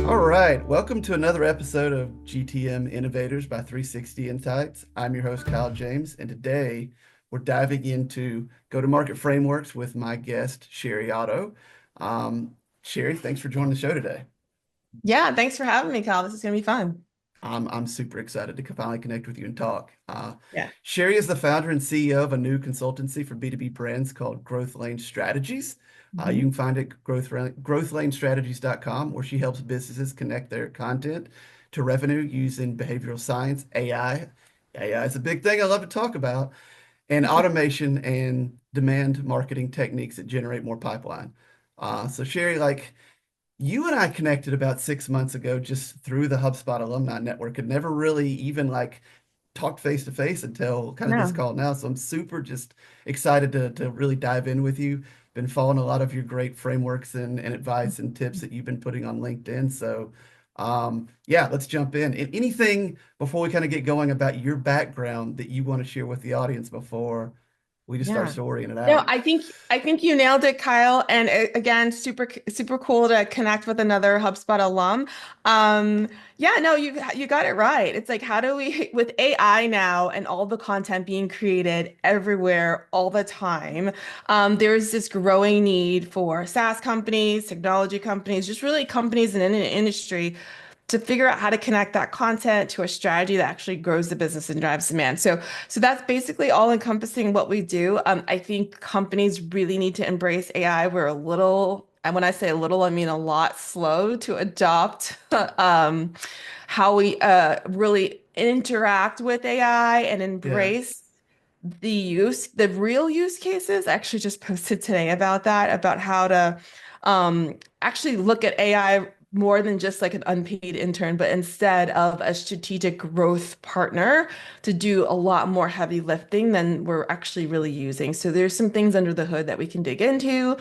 All right, welcome to another episode of GTM Innovators by 360 Insights. I'm your host, Kyle James, and today we're diving into go-to-market frameworks with my guest, Sheri Otto. Sheri, thanks for joining the show today. Yeah, thanks for having me, Cal. This is going to be fun. I'm super excited to finally connect with you and talk. Yeah. Sheri is the founder and CEO of a new consultancy for B2B brands called Growth Lane Strategies. You Mhm. can find it at growthlanestrategies.com, where she helps businesses connect their content to revenue using behavioral science, AI. AI is a big thing I love to talk about, and automation and demand marketing techniques that generate more pipeline. So Sheri, you and I connected about 6 months ago just through the HubSpot alumni network and never really even talked face to face until kind of this No. call now. So I'm super just excited to really dive in with you. Been following a lot of your great frameworks and advice and tips that you've been putting on LinkedIn. So yeah, let's jump in. And anything before we kind of get going about your background that you want to share with the audience before we just start Yeah. storying it No, out? I think you nailed it, Kyle. And again, super cool to connect with another HubSpot alum. Um, yeah, no, you got it right. It's like how do we with AI now and all the content being created everywhere all the time, there's this growing need for SaaS companies, technology companies, just really companies in an industry to figure out how to connect that content to a strategy that actually grows the business and drives demand. So that's basically all encompassing what we do. I think companies really need to embrace AI. We're a little, and when I say a little, I mean a lot slow to adopt how we really interact with AI and Yeah. embrace the real use cases. I actually just posted today about that, about how to actually look at AI more than just like an unpaid intern, but instead of a strategic growth partner to do a lot more heavy lifting than we're actually really using. So there's some things under the hood that we can dig into.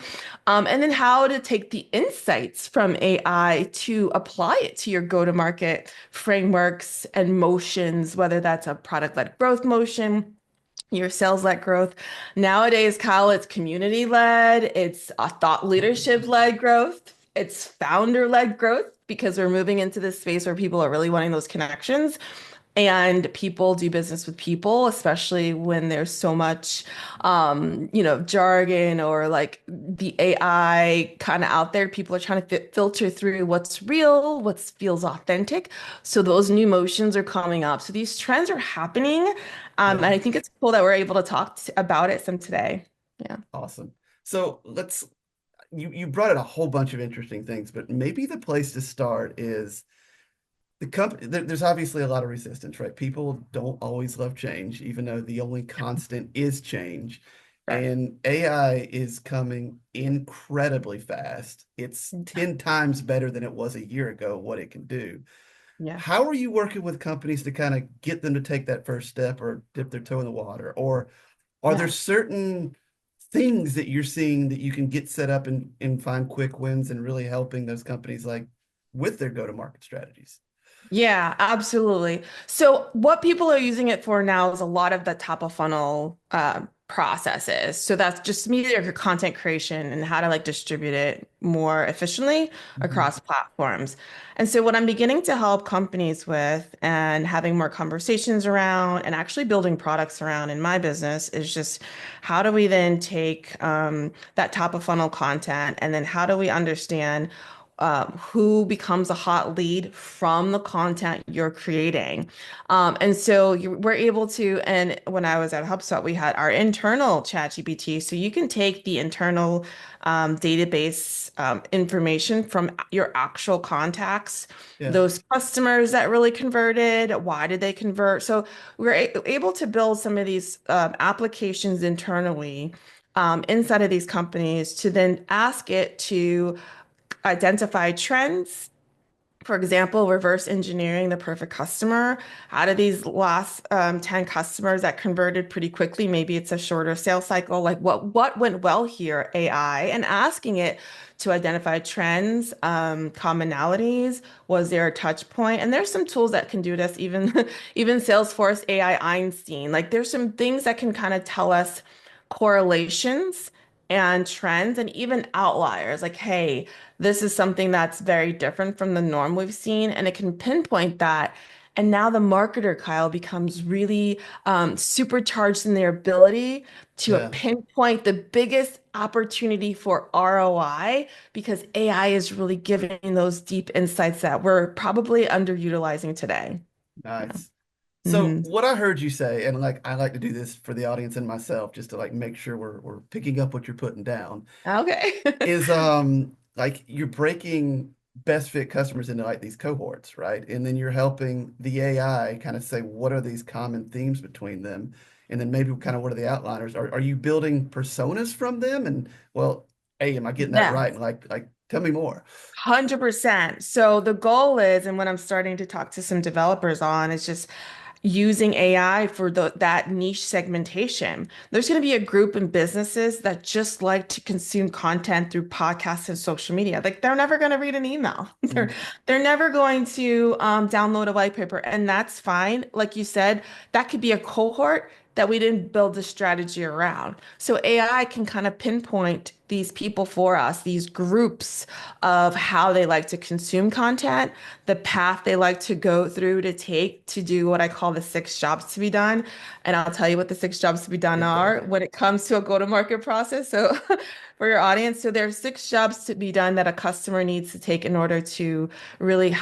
And then how to take the insights from AI to apply it to your go-to-market frameworks and motions, whether that's a product-led growth motion, your sales-led growth. Nowadays, Kyle, it's community-led, it's a thought leadership-led growth, it's founder-led growth because we're moving into this space where people are really wanting those connections. And people do business with people, especially when there's so much, jargon or like the AI kind of out there. People are trying to filter through what's real, what feels authentic. So those new motions are coming up. So these trends are happening. And Yeah. I think it's cool that we're able to talk about it some today. Yeah. Awesome. So you brought in a whole bunch of interesting things, but maybe the place to start is the company. There's obviously a lot of resistance, right? People don't always love change, even though the only constant is change. Right. And AI is coming incredibly fast. It's 10 times better than it was a year ago, what it can do. Yeah. How are you working with companies to kind of get them to take that first step or dip their toe in the water? Or are there Yeah. certain things that you're seeing that you can get set up and find quick wins and really helping those companies with their go-to-market strategies? Yeah, absolutely. So what people are using it for now is a lot of the top of funnel processes. So that's just media or content creation and how to like distribute it more efficiently Mhm. across platforms. And so what I'm beginning to help companies with and having more conversations around and actually building products around in my business is just how do we then take that top of funnel content and then how do we understand who becomes a hot lead from the content you're creating. And so we're able to, and when I was at HubSpot, we had our internal chat GPT. So you can take the internal database information from your actual contacts, Yeah. those customers that really converted, why did they convert? So we're able to build some of these applications internally inside of these companies to then ask it to identify trends. For example, reverse engineering the perfect customer. Out of these last 10 customers that converted pretty quickly, maybe it's a shorter sales cycle. Like what went well here, AI, and asking it to identify trends, commonalities. Was there a touch point? And there's some tools that can do this, even even Salesforce AI Einstein. Like there's some things that can kind of tell us correlations and trends and even outliers. Like, hey, this is something that's very different from the norm we've seen, and it can pinpoint that. And now the marketer, Kyle, becomes really supercharged in their ability to Yeah, pinpoint the biggest opportunity for ROI because AI is really giving those deep insights that we're probably underutilizing today. Yeah. nice. So Hmm. what I heard you say, and like I like to do this for the audience and myself, just to like make sure we're picking up what you're putting down, Okay. is like you're breaking best fit customers into like these cohorts, right? And then you're helping the AI kind of say what are these common themes between them, and then maybe kind of what are the outliners? Are you building personas from them? And well, hey, am I getting that right? Yes. And like tell me more. 100%. So the goal is, and what I'm starting to talk to some developers on, is just using AI for that niche segmentation. There's going to be a group in businesses that just like to consume content through podcasts and social media. Like they're never going to read an email. Mm, They're never going to download a white paper, and that's fine. Like you said, that could be a cohort that we didn't build a strategy around. So AI can kind of pinpoint these people for us, these groups of how they like to consume content, the path they like to go through to take to do what I call the six jobs to be done. And I'll tell you what the six jobs to be done yes, sir. are when it comes to a go-to-market process. So for your audience, so there are six jobs to be done that a customer needs to take in order to really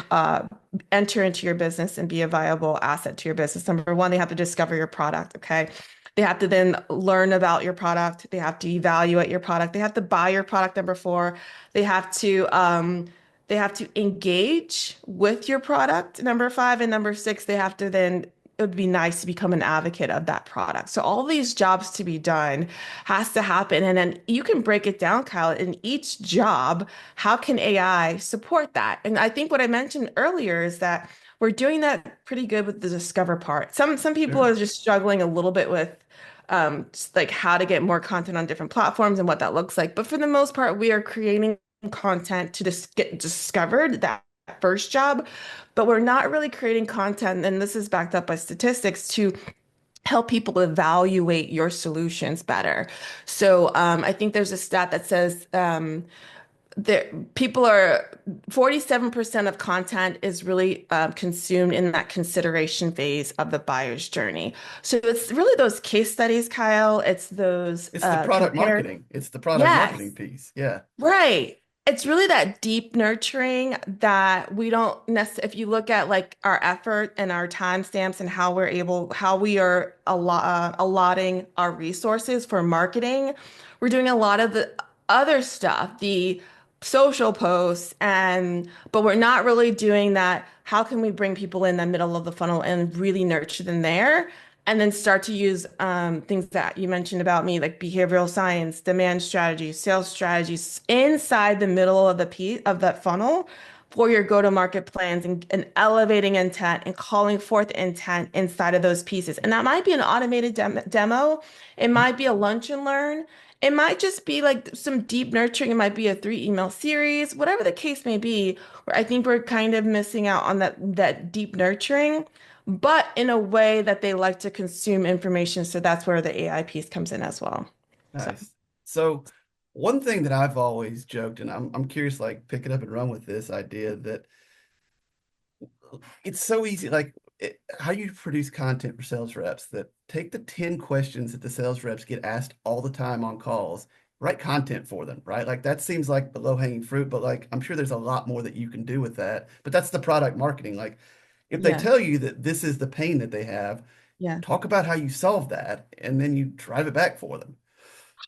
enter into your business and be a viable asset to your business. Number one, they have to discover your product. Okay. They have to then learn about your product. They have to evaluate your product. They have to buy your product. Number four, they have to engage with your product. Number five and number six, they have to then it would be nice to become an advocate of that product. So all these jobs to be done has to happen. And then you can break it down, Kyle, in each job, how can AI support that? And I think what I mentioned earlier is that we're doing that pretty good with the discover part. Some people Sure. are just struggling a little bit with just like how to get more content on different platforms and what that looks like. But for the most part, we are creating content to just get discovered that first job, but we're not really creating content, and this is backed up by statistics to help people evaluate your solutions better. So I think there's a stat that says there people are 47% of content is really consumed in that consideration phase of the buyer's journey. So it's really those case studies, Kyle. It's those It's the product compare. marketing. It's the product Yes. marketing piece. Yeah. Right. It's really that deep nurturing that we don't necessarily, if you look at like our effort and our timestamps and how we are allotting our resources for marketing, we're doing a lot of the other stuff, the social posts, but we're not really doing that. How can we bring people in the middle of the funnel and really nurture them there? And then start to use things that you mentioned about me, like behavioral science, demand strategies, sales strategies inside the middle of the piece of that funnel for your go-to-market plans and elevating intent and calling forth intent inside of those pieces. And that might be an automated demo. It might be a lunch and learn. It might just be like some deep nurturing. It might be a 3 email series, whatever the case may be, where I think we're kind of missing out on that deep nurturing but in a way that they like to consume information. So that's where the AI piece comes in as well. So, Nice. So one thing that I've always joked, and I'm curious, like pick it up and run with this idea that it's so easy, like how you produce content for sales reps that take the 10 questions that the sales reps get asked all the time on calls, write content for them, right? Like that seems like the low-hanging fruit, but like I'm sure there's a lot more that you can do with that. But that's the product marketing. Like if they yeah, tell you that this is the pain that they have, yeah. talk about how you solve that, and then you drive it back for them.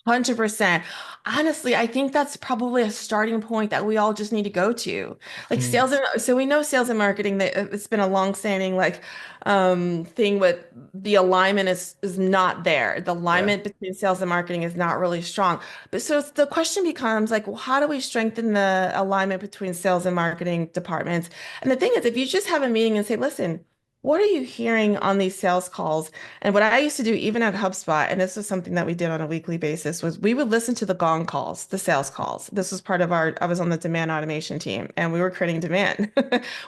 100%. Honestly, I think that's probably a starting point that we all just need to go to. Like Mm, so we know sales and marketing that it's been a long-standing like thing with the alignment is not there. The yeah, alignment between sales and marketing is not really strong. But so the question becomes like, well, how do we strengthen the alignment between sales and marketing departments? And the thing is, if you just have a meeting and say, listen, what are you hearing on these sales calls? And what I used to do, even at HubSpot, and this was something that we did on a weekly basis, was we would listen to the gong calls, the sales calls. This was part of I was on the demand automation team, and we were creating demand.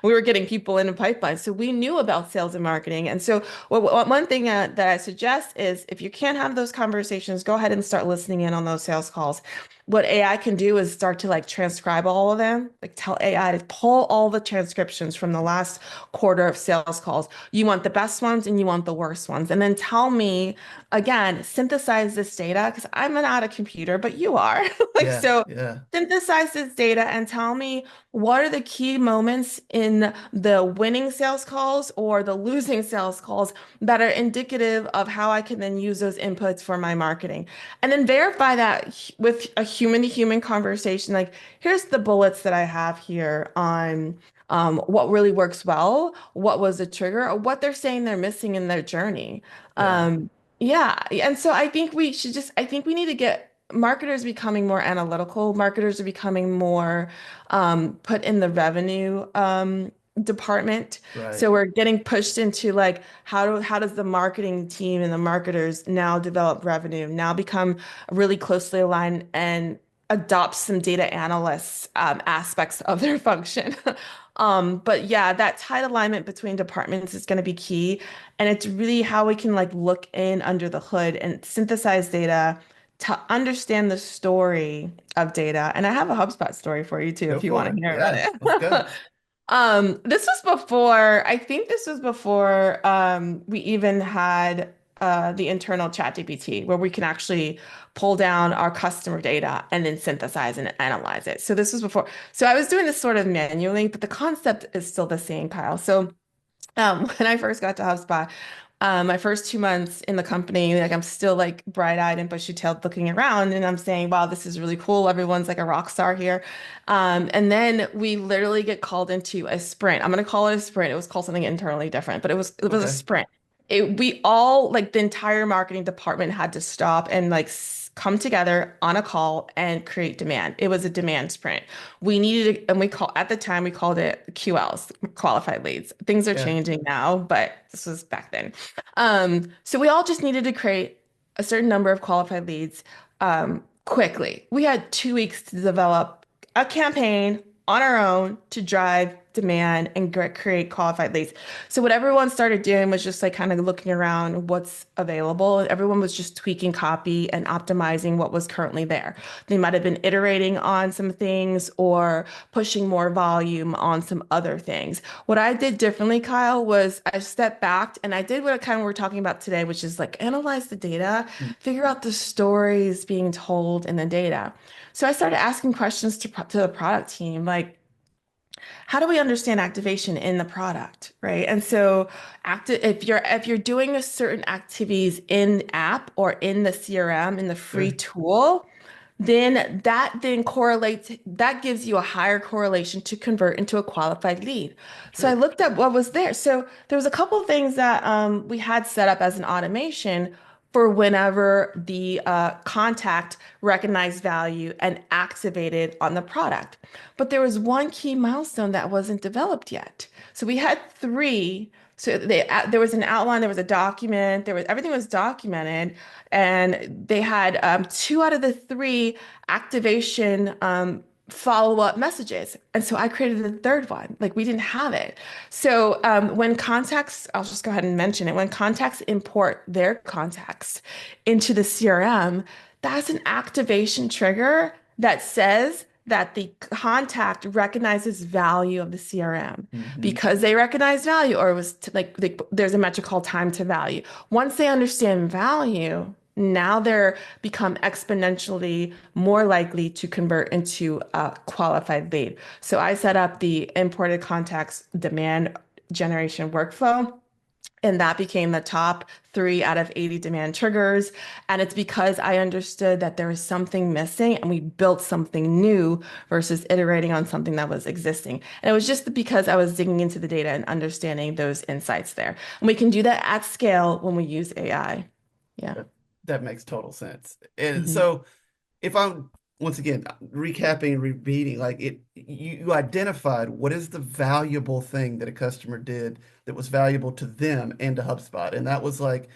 We were getting people in the pipeline. So we knew about sales and marketing. And so one thing that I suggest is if you can't have those conversations, go ahead and start listening in on those sales calls. What AI can do is start to like transcribe all of them, like tell AI to pull all the transcriptions from the last quarter of sales calls. You want the best ones and you want the worst ones. And then tell me again, synthesize this data because I'm not a computer, but you are. Like, Yeah, so yeah, synthesize this data and tell me what are the key moments in the winning sales calls or the losing sales calls that are indicative of how I can then use those inputs for my marketing. And then verify that with a human to human conversation. Like, here's the bullets that I have here on what really works well, what was the trigger, or what they're saying they're missing in their journey. yeah, Um, yeah. And so I think I think we need to get marketers becoming more analytical. Marketers are becoming more put in the revenue department. right. So we're getting pushed into like how does the marketing team and the marketers now develop revenue, now become really closely aligned and adopt some data analysts aspects of their function. But yeah, that tight alignment between departments is going to be key. And it's really how we can like look in under the hood and synthesize data to understand the story of data. And I have a HubSpot story for you too, Go if you want for to it. hear about Yeah, let's go. it. This was before, I think this was before we even had the internal ChatGPT, where we can actually pull down our customer data and then synthesize and analyze it. So this was before. So I was doing this sort of manually, but the concept is still the same, Kyle. So when I first got to HubSpot, my first 2 months in the company, like I'm still like bright-eyed and bushy-tailed looking around, and I'm saying, "Wow, this is really cool. Everyone's like a rock star here." And then we literally get called into a sprint. I'm gonna call it a sprint. It was called something internally different, but it was a Okay. sprint. We all like the entire marketing department had to stop and like come together on a call and create demand. It was a demand sprint. We needed, and we call at the time we called it QLs, qualified leads. Things are Yeah, changing now, but this was back then. So we all just needed to create a certain number of qualified leads quickly. We had 2 weeks to develop a campaign on our own to drive demand and create qualified leads. So what everyone started doing was just like kind of looking around what's available. Everyone was just tweaking copy and optimizing what was currently there. They might have been iterating on some things or pushing more volume on some other things. What I did differently, Kyle, was I stepped back and I did what kind of we're talking about today, which is like analyze the data, mm, figure out the stories being told in the data. So I started asking questions to the product team, like, how do we understand activation in the product, right? And so if you're doing a certain activities in app or in the CRM in the free sure. tool, then that then correlates, that gives you a higher correlation to convert into a qualified lead. So I Sure. looked at what was there. So there was a couple of things that we had set up as an automation for whenever the contact recognized value and activated on the product. But there was one key milestone that wasn't developed yet. So we had three. So there was an outline, there was a document, there was everything was documented, and they had two out of the three activation follow-up messages. And so I created the third one. Like we didn't have it. So when contacts, I'll just go ahead and mention it. When contacts import their contacts into the CRM, that's an activation trigger that says that the contact recognizes value of the CRM Hmm. because they recognize value, or it was there's a metric called time to value. Once they understand value, now they're become exponentially more likely to convert into a qualified lead. So I set up the imported contacts demand generation workflow. And that became the top 3 out of 80 demand triggers. And it's because I understood that there was something missing and we built something new versus iterating on something that was existing. And it was just because I was digging into the data and understanding those insights there. And we can do that at scale when we use AI. Yeah. That, that makes total sense. And Mhm. so if I'm once again, recapping and repeating, like you identified what is the valuable thing that a customer did that was valuable to them and to HubSpot. And that was like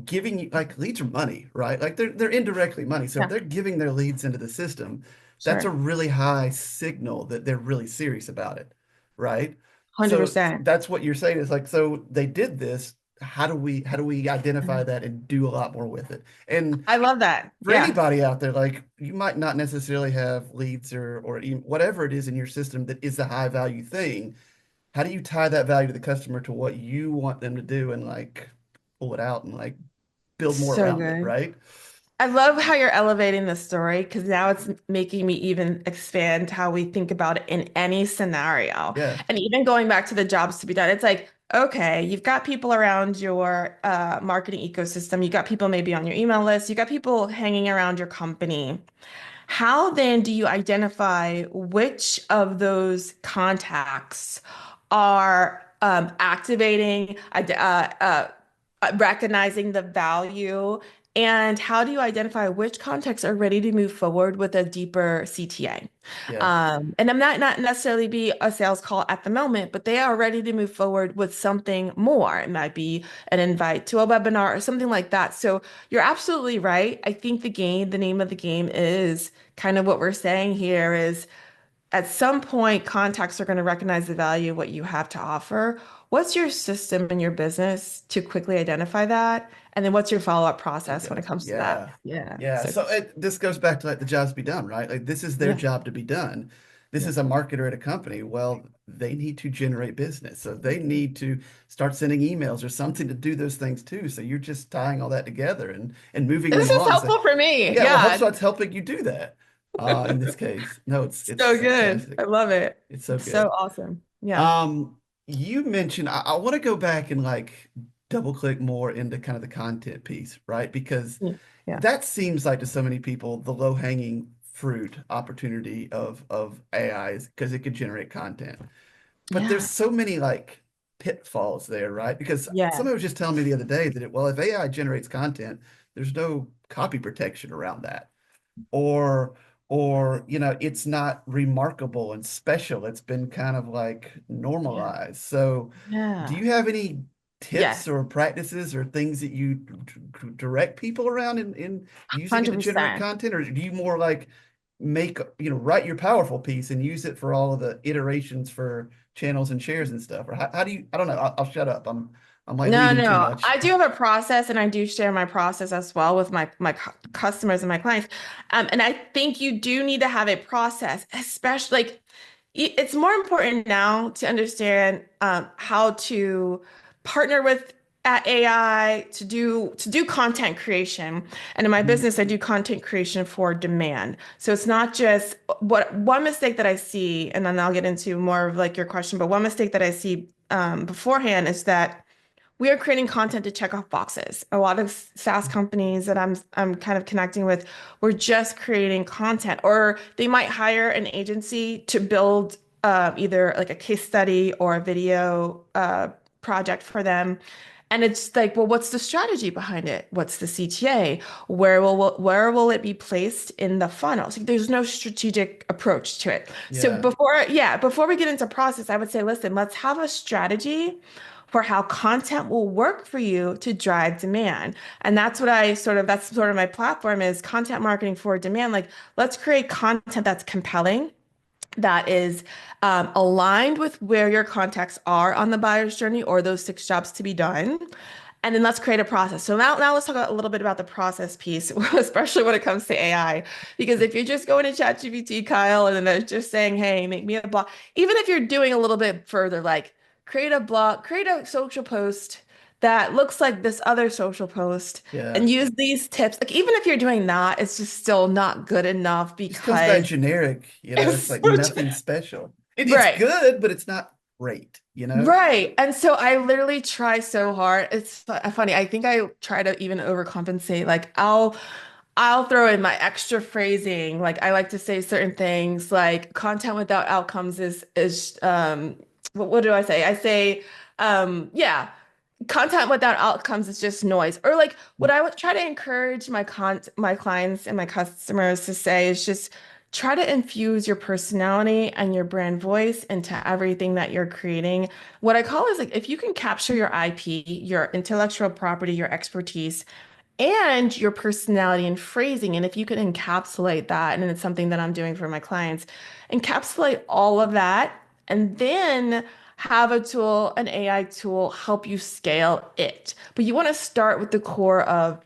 giving you like leads are money, right? Like they're indirectly money. So if Yeah, they're giving their leads into the system, that's a sure. really high signal that they're really serious about it, right? So 100%. that's what you're saying is like, so they did this. How do we identify that and do a lot more with it? And I love that. for Yeah. anybody out there, like you might not necessarily have leads or even whatever it is in your system that is a high value thing. How do you tie that value to the customer to what you want them to do and like pull it out and like build more So around it, good. right? I love how you're elevating the story because now it's making me even expand how we think about it in any scenario. Yeah, And even going back to the jobs to be done, it's like, okay, you've got people around your marketing ecosystem, you got people maybe on your email list, you got people hanging around your company. How then do you identify which of those contacts are activating, recognizing the value, and how do you identify which contacts are ready to move forward with a deeper CTA? yeah, And I'm not necessarily be a sales call at the moment, but they are ready to move forward with something more. It might be an invite to a webinar or something like that. So you're absolutely right. I think the name of the game is kind of what we're saying here is at some point, contacts are going to recognize the value of what you have to offer. What's your system in your business to quickly identify that? And then what's your follow-up process when okay, it comes to that? yeah, Yeah. yeah. So So this goes back to like the jobs to be done, right? Like this is their yeah, job to be done. This yeah. is a marketer at a company. Well, they need to generate business, so they need to start sending emails or something to do those things too. So you're just tying all that together and moving This them is on. So helpful for me. yeah, well, Yeah. HubSpot's helping you do that. In this case, no, it's So good. I fantastic. love it. It's so So good. awesome. Yeah. Um, you mentioned I want to go back and like double click more into kind of the content piece, right? Because Yeah. Yeah. that seems like to so many people the low hanging fruit opportunity of AI is because it could generate content. But there's Yeah. so many like pitfalls there, right? Because Yeah. somebody was just telling me the other day that well, if AI generates content, there's no copy protection around that or it's not remarkable and special. It's been kind of like Yeah. normalized. So do Yeah. you have any tips Yes. or practices or things that you direct people around in using it to generate 100%. content, or do you more like make write your powerful piece and use it for all of the iterations for channels and shares and stuff? Or how do you, I don't know, I'll shut up. I'm like No, leading too no. much. I do have a process and I do share my process as well with my customers and my clients. And I think you do need to have a process, especially like it's more important now to understand how to partner with AI to do content creation. And in my Mhm. business, I do content creation for demand. So it's not just what one mistake that I see, and then I'll get into more of like your question, but one mistake that I see beforehand is that we are creating content to check off boxes. A lot of SaaS companies that I'm kind of connecting with, we're just creating content, or they might hire an agency to build either like a case study or a video project for them. And it's like, well, what's the strategy behind it? What's the CTA? Where will it be placed in the funnel? So there's no strategic approach to it. So Yeah, before we get into process, I would say, listen, let's have a strategy for how content will work for you to drive demand. And that's sort of my platform is content marketing for demand. Like, let's create content that's compelling, that is aligned with where your contacts are on the buyer's journey or those 6 jobs to be done. And then let's create a process. So now let's talk a little bit about the process piece, especially when it comes to AI. Because if you're just going to ChatGPT, Kyle, and then they're just saying, hey, make me a blog, even if you're doing a little bit further, like create a blog, create a social post that looks like this other social post yeah. and use these tips. Like even if you're doing that, it's just still not good enough Just comes back because generic, it's it's like so, nothing special. It's right. good, but it's not great. Right. And so I literally try so hard. It's funny. I think I try to even overcompensate. Like I'll throw in my extra phrasing. Like I like to say certain things like content without outcomes is what do I say? I say yeah, content without outcomes is just noise. Or like what I would try to encourage my clients and my customers to say is just try to infuse your personality and your brand voice into everything that you're creating. What I call is like if you can capture your IP, your intellectual property, your expertise, and your personality and phrasing. And if you can encapsulate that, and it's something that I'm doing for my clients, encapsulate all of that, and then have a tool, an AI tool, help you scale it. But you want to start with the core of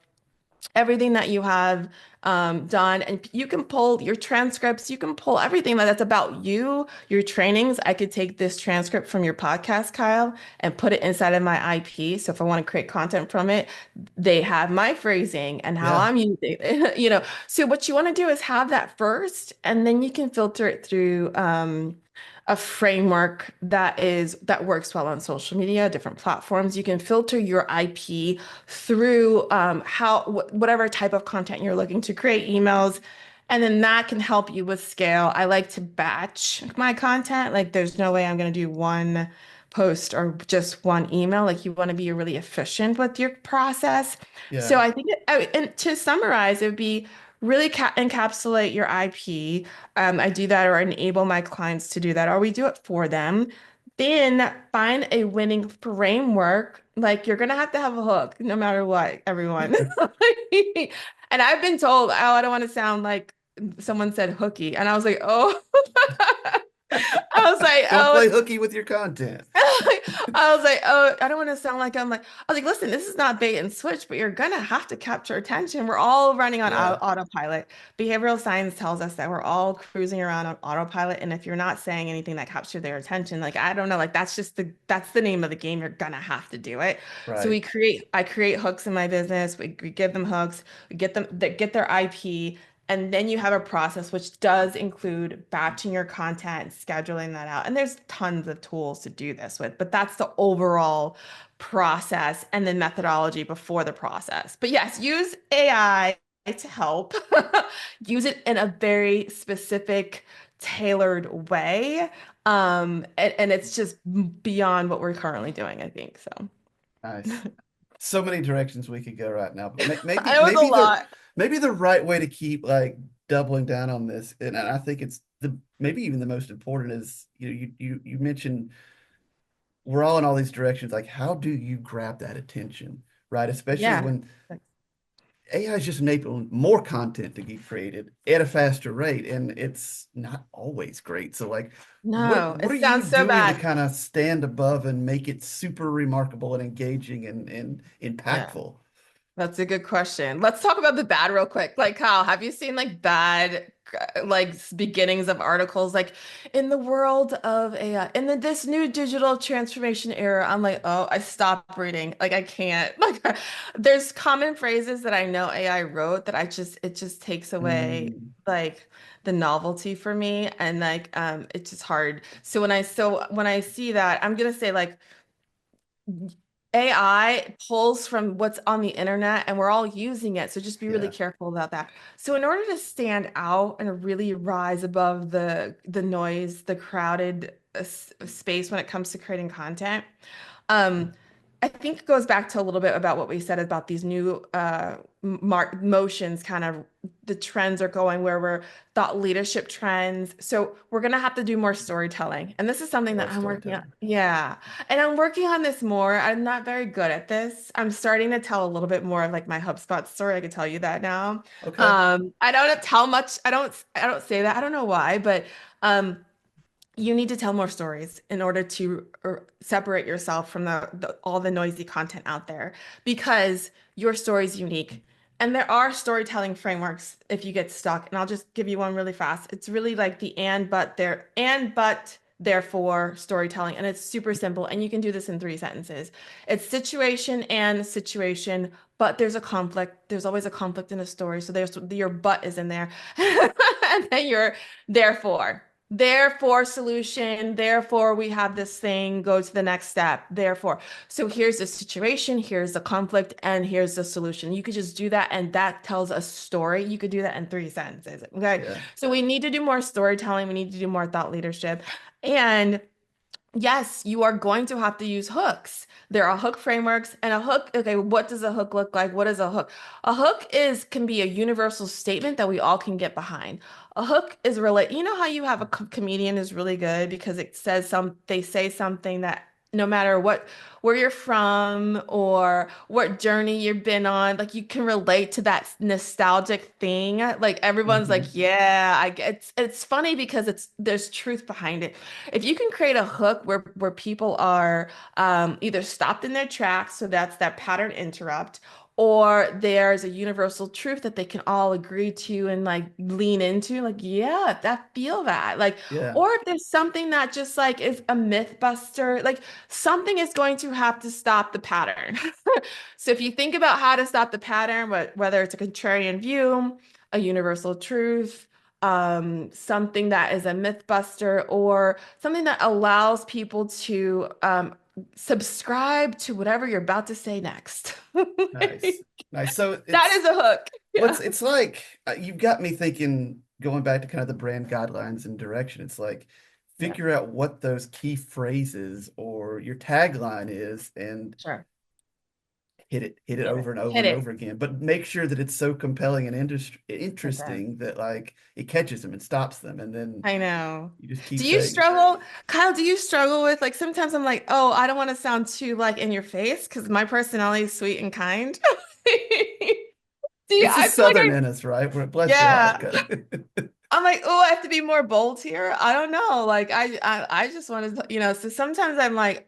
everything that you have done, and you can pull your transcripts, you can pull everything that's about you, your trainings. I could take this transcript from your podcast, Kyle, and put it inside of my IP. So if I want to create content from it, they have my phrasing and how Yeah, I'm using it, you know. So what you want to do is have that first, and then you can filter it through a framework that works well on social media, different platforms. You can filter your IP through whatever type of content you're looking to create, emails, and then that can help you with scale. I like to batch my content. Like there's no way I'm going to do one post or just one email. Like you want to be really efficient with your process. So yeah, I think and to summarize, it would be really encapsulate your IP. I do that or enable my clients to do that, or we do it for them. Then find a winning framework. Like you're gonna have to have a hook no matter what, everyone. And I've been told, oh, I don't want to sound like someone said hooky. And I was like, oh, I was like, don't oh, play hooky with your content. I was like, oh, I don't want to sound like I was like, listen, this is not bait and switch, but you're gonna have to capture attention. We're all running on Yeah, autopilot. Behavioral science tells us that we're all cruising around on autopilot, and if you're not saying anything that captures their attention, like I don't know, like that's the name of the game. You're gonna have to do it. So right. I create hooks in my business. We give them hooks. We get them that get their IP. And then you have a process which does include batching your content, scheduling that out. And there's tons of tools to do this with, but that's the overall process and then methodology before the process. But yes, use AI to help. Use it in a very specific, tailored way. And it's just beyond what we're currently doing, I think. So Nice. So many directions we could go right now, but it was a lot. maybe the right way to keep like doubling down on this, and I think it's the maybe even the most important is you mentioned we're all in all these directions. Like, how do you grab that attention, right? Especially Yeah. when AI is just enabling more content to get created at a faster rate, and it's not always great. So, like, No, what it are you sounds so doing to bad. kind of stand above and make it super remarkable and engaging and Yeah. impactful? That's a good question. Let's talk about the bad real quick. Like, Kyle, have you seen like bad, like beginnings of articles like in the world of AI, in this new digital transformation era? I'm like, oh, I stopped reading. Like, I can't. Like, there's common phrases that I know AI wrote that it just takes away Mm, like the novelty for me, and like, it's just hard. So when I see that, I'm gonna say like AI pulls from what's on the internet and we're all using it. So just be really yeah, careful about that. So in order to stand out and really rise above the noise, the crowded space when it comes to creating content, um, I think it goes back to a little bit about what we said about these new motions, kind of the trends are going where we're thought leadership trends. So we're gonna have to do more storytelling. And this is I something that love I'm working on. storytelling. Yeah. And I'm working on this more. I'm not very good at this. I'm starting to tell a little bit more of like my HubSpot story. I can tell you that now. Okay, I don't tell much. I don't say that. I don't know why, but um you need to tell more stories in order to separate yourself from all the noisy content out there because your story is unique. And there are storytelling frameworks if you get stuck. And I'll just give you one really fast. It's really like the and but therefore storytelling. And it's super simple. And you can do this in 3 sentences. It's situation and situation, but there's a conflict. There's always a conflict in a story. So there's your but is in there. And then your therefore. Therefore, solution. Therefore, we have this thing. Go to the next step. Therefore, so here's the situation, here's the conflict, and here's the solution. You could just do that, and that tells a story. You could do that in 3 sentences. Okay. yeah, So we need to do more storytelling. We need to do more thought leadership. And yes, you are going to have to use hooks. There are hook frameworks and a hook. Okay, what does a hook look like? What is a hook? A hook is can be a universal statement that we all can get behind. A hook is relate. You know how you have a comedian is really good because it says they say something that no matter what where you're from or what journey you've been on, like you can relate to that nostalgic thing. Like everyone's Hmm. like, yeah, I get it's funny because there's truth behind it. If you can create a hook where people are either stopped in their tracks, so that's that pattern interrupt, or there's a universal truth that they can all agree to and like lean into, like, yeah, that feel that. Like, Yeah. or if there's something that just like is a myth buster, like something is going to have to stop the pattern. So if you think about how to stop the pattern, whether it's a contrarian view, a universal truth, something that is a myth buster, or something that allows people to subscribe to whatever you're about to say next. Nice. Nice. So That is a hook. Yeah. it's like you've got me thinking, going back to kind of the brand guidelines and direction. It's like Yeah. figure out what those key phrases or your tagline is and Sure. hit it over and over Hit and it. over again. But make sure that it's so compelling and That's it. interesting that like it catches them and stops them. And then I know. you just keep Do you saying, struggle, Kyle, do you struggle with like sometimes I'm like, oh, I don't want to sound too like in your face because my personality is sweet and kind. Do you, it's the I feel like Southern I, in us, right? Bless your heart. yeah. I'm like, oh, I have to be more bold here. I don't know. Like, I just want to, so sometimes I'm like,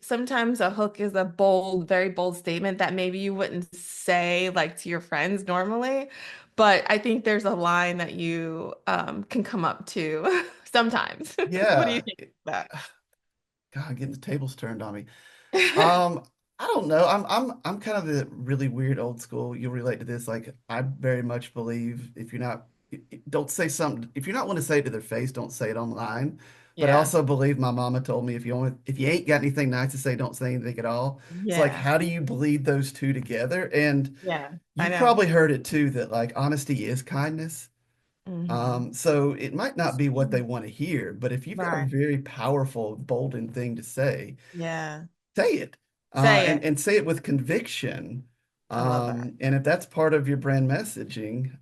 sometimes a hook is a bold, very bold statement that maybe you wouldn't say like to your friends normally. But I think there's a line that you can come up to sometimes. What do you Yeah. think of that? God, getting the tables turned on me. Um, I don't know. I'm kind of the really weird old school. You'll relate to this. Like I very much believe if you're not don't say something if you're not want to say it to their face, don't say it online. But I Yeah. also believe my mama told me if you ain't got anything nice to say, don't say anything at all. It's like Yeah. how do you bleed those two together? And Yeah. I you've know. probably heard it too that like honesty is kindness. Hmm. So it might not be what they want to hear, but if you've got a Right. very powerful, bolden thing to Yeah. say it, Say it. and say it with conviction. I love that. And if that's part of your brand messaging,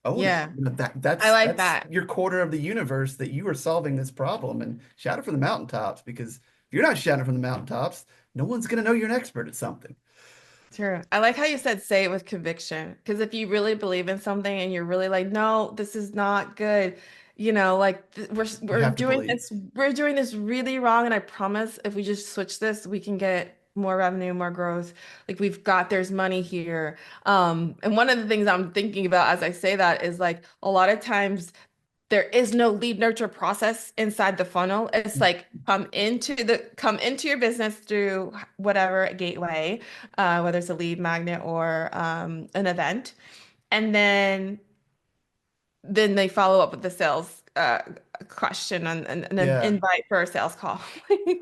own it. Yeah. You know, I like that's that. your quarter of the universe that you are solving this problem and shout it from the mountaintops because if you're not shouting from the mountaintops, no one's going to know you're an expert at something. True. I like how you said say it with conviction. Because if you really believe in something and you're really like, no, this is not good, like You have to believe. we're doing this really wrong. And I promise if we just switch this, we can get more revenue, more growth. Like there's money here. And one of the things I'm thinking about as I say that is like a lot of times there is no lead nurture process inside the funnel. It's like come into your business through whatever gateway, whether it's a lead magnet or an event, and then they follow up with the sales question and an Yeah. invite for a sales call.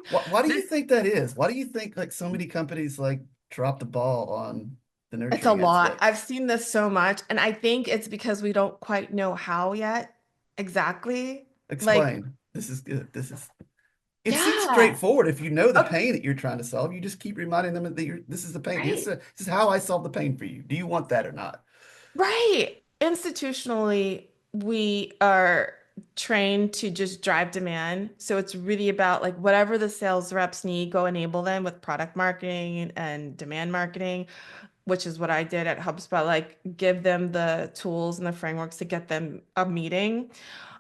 Why do you This think that is? Why do you think like so many companies like drop the ball on the it's a nurturing lot. aspect? I've seen this so much, and I think it's because we don't quite know how yet exactly. Like, Explain. This is good. It seems yeah. straightforward. If you know the Okay. pain that you're trying to solve, you just keep reminding them that this is the pain. Right. This is how I solve the pain for you. Do you want that or not? Right. Institutionally, we are trained to just drive demand. So it's really about like whatever the sales reps need, go enable them with product marketing and demand marketing, which is what I did at HubSpot. Like give them the tools and the frameworks to get them a meeting.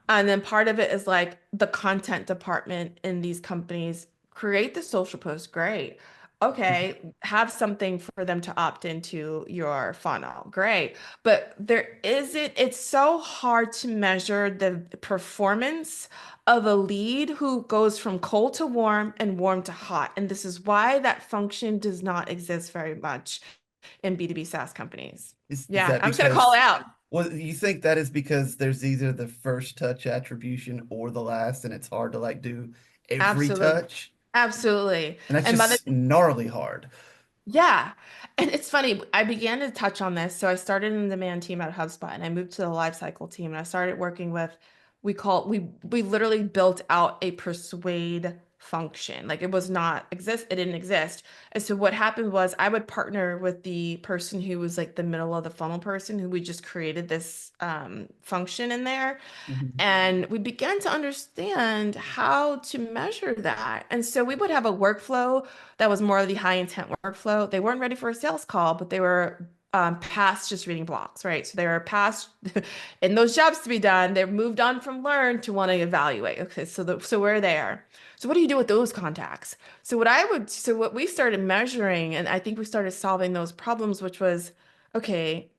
And then part of it is like the content department in these companies create the social post. Great. Okay, have something for them to opt into your funnel. Great. But it's so hard to measure the performance of a lead who goes from cold to warm and warm to hot. And this is why that function does not exist very much in B2B SaaS companies. Is Yeah, that I'm just gonna call it because out. well, you think that is because there's either the first touch attribution or the last, and it's hard to like do every Absolutely. touch, Absolutely. and that's And by the just gnarly hard. Yeah. And it's funny, I began to touch on this. So I started in the demand team at HubSpot and I moved to the life cycle team and I started working with we literally built out a persuade function. Like it was not exist, it didn't exist. And so what happened was I would partner with the person who was like the middle of the funnel person who we just created this function in there. Mhm. And we began to understand how to measure that. And so we would have a workflow that was more of the high intent workflow. They weren't ready for a sales call, but they were past just reading blogs, right? So they were past in those jobs to be done. They've moved on from learn to want to evaluate. Okay, so we're there. So what do you do with those contacts? So what we started measuring, and I think we started solving those problems, which was, okay,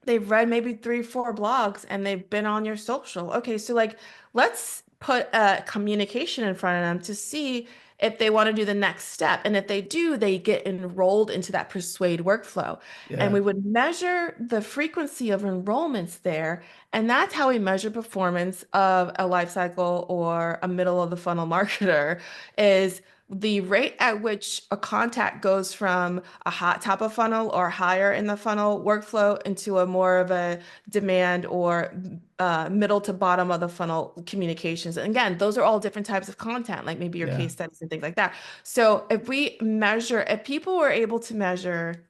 they've read maybe three, four blogs and they've been on your social. Okay, so like let's put a communication in front of them to see if they want to do the next step. And if they do, they get enrolled into that persuade workflow. And Yeah. we would measure the frequency of enrollments there. And that's how we measure performance of a life cycle or a middle of the funnel marketer is the rate at which a contact goes from a hot top of funnel or higher in the funnel workflow into a more of a demand or middle to bottom of the funnel communications. And again, those are all different types of content, like maybe your Yeah. case studies and things like that. So if people were able to measure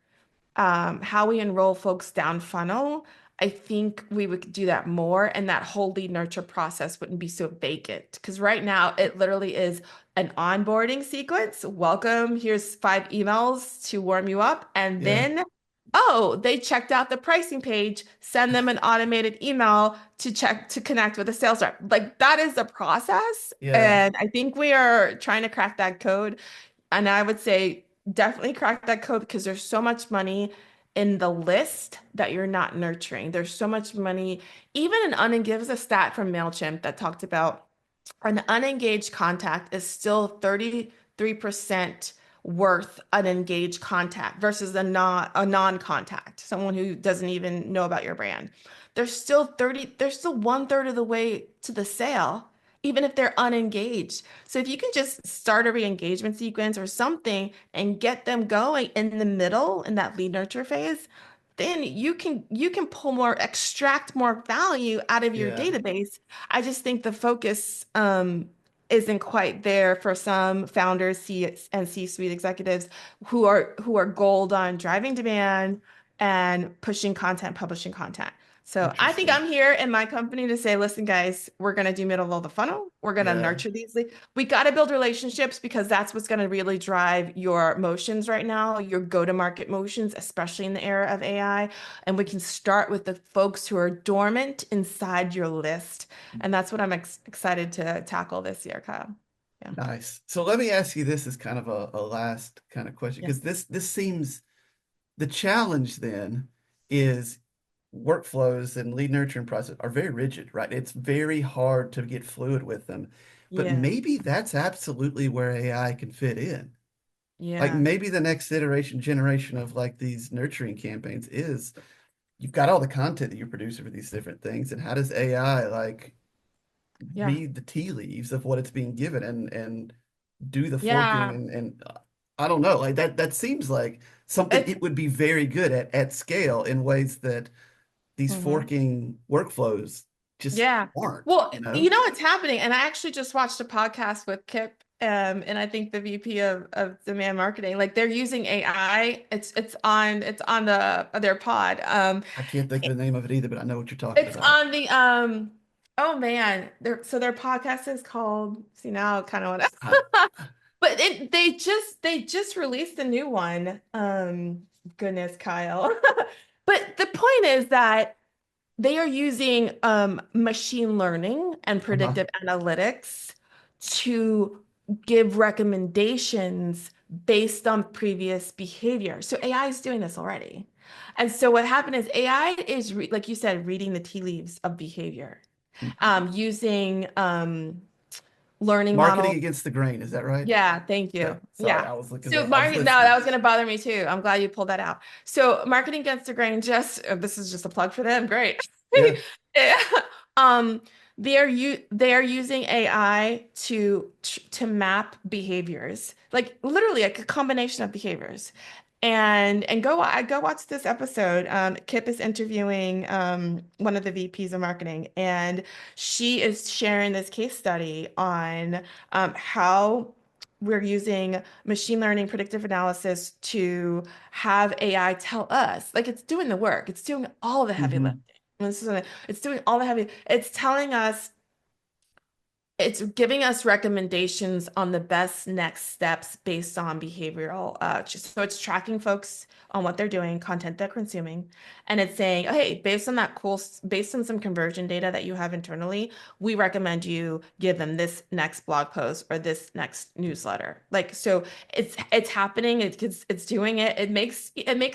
how we enroll folks down funnel, I think we would do that more, and that whole lead nurture process wouldn't be so vacant. Because right now, it literally is an onboarding sequence. Welcome, here's 5 emails to warm you up, and Yeah. then, oh, they checked out the pricing page. Send them an automated email to check to connect with a sales rep. Like that is the process, Yeah. and I think we are trying to crack that code. And I would say definitely crack that code because there's so much money in the list that you're not nurturing. There's so much money. Even an gives a stat from MailChimp that talked about an unengaged contact is still 33% worth an engaged contact versus a non-contact, someone who doesn't even know about your brand. There's still 1/3 of the way to the sale, even if they're unengaged. So if you can just start a re-engagement sequence or something and get them going in the middle in that lead nurture phase, then you can extract more value out of your Yeah. database. I just think the focus isn't quite there for some founders, and C-suite executives who are gold on driving demand and pushing content, publishing content. So I think Interesting. I'm here in my company to say, listen, guys, we're going to do middle of the funnel. We're going to Yeah. nurture these. We got to build relationships because that's what's going to really drive your motions right now, your go-to-market motions, especially in the era of AI. And we can start with the folks who are dormant inside your list. And that's what I'm excited to tackle this year, Kyle. Yeah. Nice. So let me ask you this as kind of a last kind of question, Yeah. because this seems the challenge then is workflows and lead nurturing process are very rigid, right? It's very hard to get fluid with them. But Yeah. maybe that's absolutely where AI can fit in. Like Yeah. maybe the next generation of like these nurturing campaigns is you've got all the content that you're producing for these different things, and how does AI like Yeah. read the tea leaves of what it's being given and do the forking Yeah. and I don't know, like that seems like something It's it would be very good at scale in ways that these mhm. forking workflows just Yeah. aren't, Well, you know? you know what's happening, and I actually just watched a podcast with Kip, and I think the VP of demand marketing. Like they're using AI. It's on their pod. I can't think of the name of it either, but I know what you're talking It's about. on the oh man, their podcast is called. See now, I kind of want I, to. But they just released a new one. Goodness, Kyle. But the point is that they are using machine learning and uh-huh. predictive analytics to give recommendations based on previous behavior. So AI is doing this already. And so what happened is AI is, like you said, reading the tea leaves of behavior, using learning Marketing models. against the grain, is that right? Yeah, thank Okay, you. sorry, Yeah. I was looking So at, I was market, no, listening. that was going to bother me too. I'm glad you pulled that out. So marketing against the grain, just this is just a plug for them. Great. Yeah. Yeah. Um, they are using AI to map behaviors, like literally like a combination of behaviors. And go watch this episode. Kip is interviewing one of the VPs of marketing, and she is sharing this case study on how we're using machine learning predictive analysis to have AI tell us, like it's doing the work, it's doing all the heavy Hmm. lifting. It's doing all the heavy, it's telling us, it's giving us recommendations on the best next steps based on behavioral. So it's tracking folks on what they're doing, content they're consuming, and it's saying, oh, hey, based on some conversion data that you have internally, we recommend you give them this next blog post or this next newsletter. Like, so it's happening. It's doing it. It makes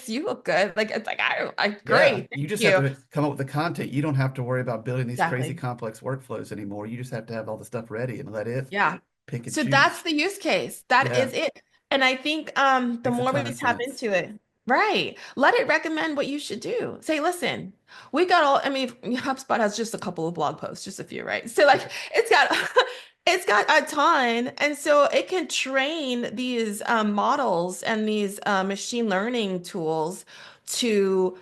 you look good. Like it's like I Yeah, great, you thank just have you. to come up with the content. You don't have to worry about building these crazy Exactly. complex workflows anymore. You just have to have all the stuff ready and let it Yeah. pick and So that's choose. the use case. That Yeah, is it. And I think the makes a more we ton of tap sense. into it, right, let it recommend what you should do. Say, listen, we got all, I mean, HubSpot has just a couple of blog posts, just a few, right? So like Yeah. it's got it's got a ton. And so it can train these models and these machine learning tools to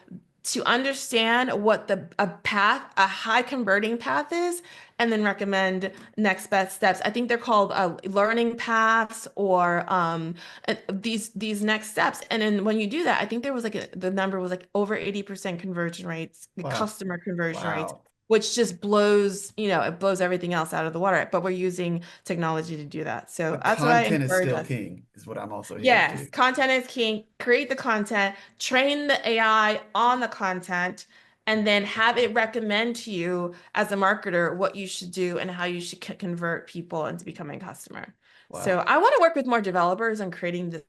understand what a high converting path is, and then recommend next best steps. I think they're called learning paths or these next steps. And then when you do that, I think there was like the number was like over 80% conversion rates, Wow. customer conversion rates, Wow. which just blows, it blows everything else out of the water. But we're using technology to do that. So But that's what I content is encourage still us. king, is what I'm also hearing Yes, too. content is king. Create the content, train the AI on the content, and then have it recommend to you as a marketer what you should do and how you should convert people into becoming a customer. So Wow. I want to work with more developers on creating the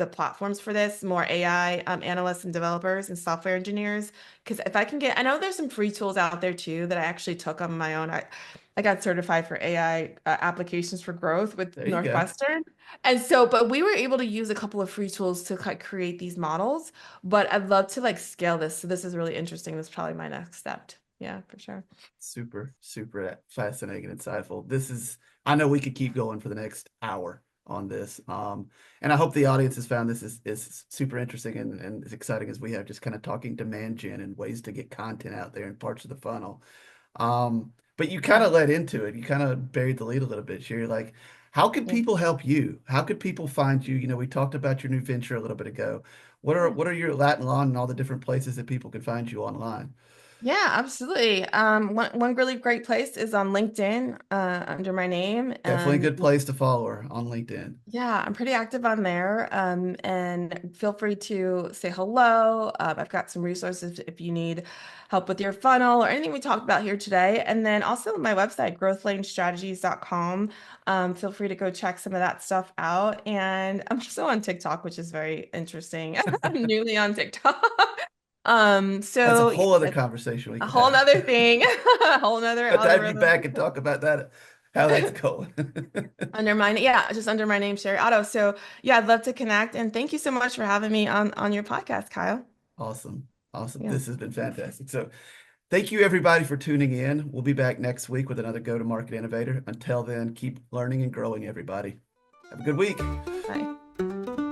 platforms for this, more AI analysts and developers and software engineers. Because if I can get, I know there's some free tools out there too that I actually took on my own. I got certified for AI applications for growth with There you go. Northwestern. And so, but we were able to use a couple of free tools to like create these models. But I'd love to like scale this. So this is really interesting. This is probably my next step. Yeah, for sure. Super, super fascinating and insightful. I know we could keep going for the next hour on this. And I hope the audience has found this is super interesting and as exciting as we have, just kind of talking demand gen and ways to get content out there in parts of the funnel. But you kind Yeah. of led into it. You kind of buried the lead a little bit, Sherry. Like, how can Yeah. people help you? How could people find you? We talked about your new venture a little bit ago. What are Yeah. what are your Latin lawn and all the different places that people can find you online? Yeah, absolutely. One really great place is on LinkedIn, under my name. Definitely a good place to follow her on LinkedIn. Yeah, I'm pretty active on there. And feel free to say hello. I've got some resources if you need help with your funnel or anything we talked about here today. And then also my website, growthlanestrategies.com. Feel free to go check some of that stuff out. And I'm also on TikTok, which is very interesting. I'm newly on TikTok. That's a So yeah, whole other it's conversation we a could whole have. nother thing, a whole nother Have to have you algorithm. back and talk about that, how that's going. Yeah, just under my name, Sheri Otto. So yeah, I'd love to connect. And thank you so much for having me on your podcast, Kyle. Awesome. Awesome. Yeah. This has been fantastic. So thank you everybody for tuning in. We'll be back next week with another go-to-market innovator. Until then, keep learning and growing, everybody. Have a good week. Bye.